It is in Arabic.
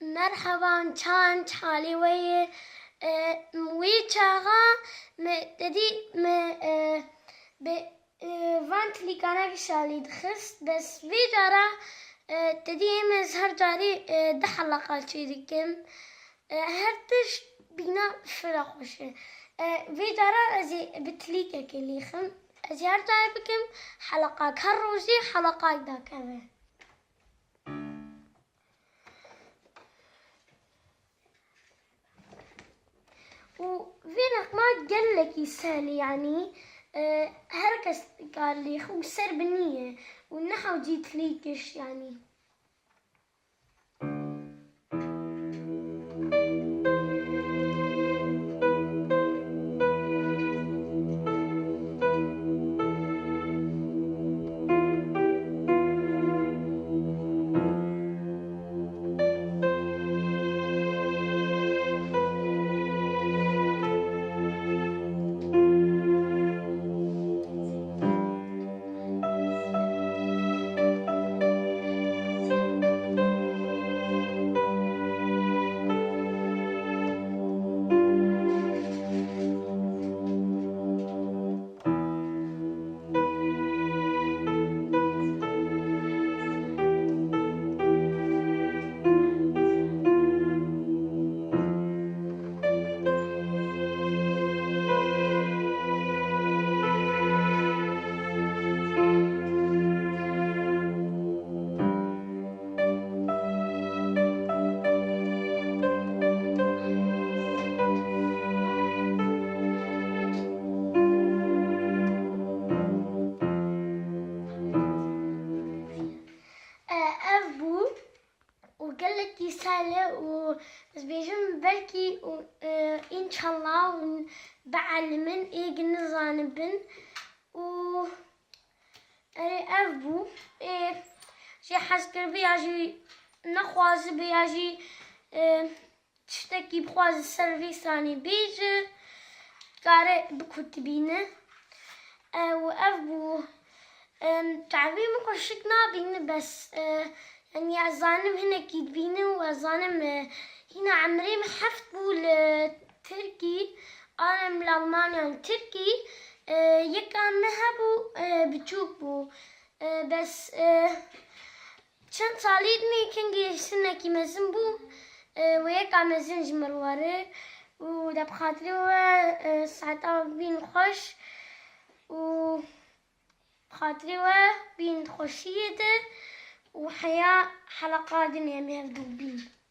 مرحبا كان حالي وی چاغا ددی وانت لی کانا شالی دخست بس وی جارا ددی امز هر جاری ده حلقه چیدی کم هر تش بینا فرا خوشه وی جارا ازی بتلیکه کلی خم ازی هر جاری بکم حلقه هر روزی حلقه دا کمه وفي نقمات قال لك يسهل يعني هركس قال لي خو سر بالنية والنحو جيت ليكش يعني وقال لك يسهل بس بيجم بلكي إن شاء الله بعلمن إيج نزانبن و أبو شي حسكر بيجي نخواز بيجي تشتكي بخواز السيرفيس راني بيجي قارئ بكتبينه وأبو تعبير مقشقنا بينه بس يعني أظانم هنا كيدبينه وأظانم هنا عمري محفظوا التركي أنا من ألمانيا التركي يكان مهبو بتشوفوا بس كان صاليدني كان جيسنا كي مزنبو ويكا مزنج مرواري ودب خاطري ساعتها بين خوش و خاطري بين خوشيته وحياة حلقات دنيا مهردوبين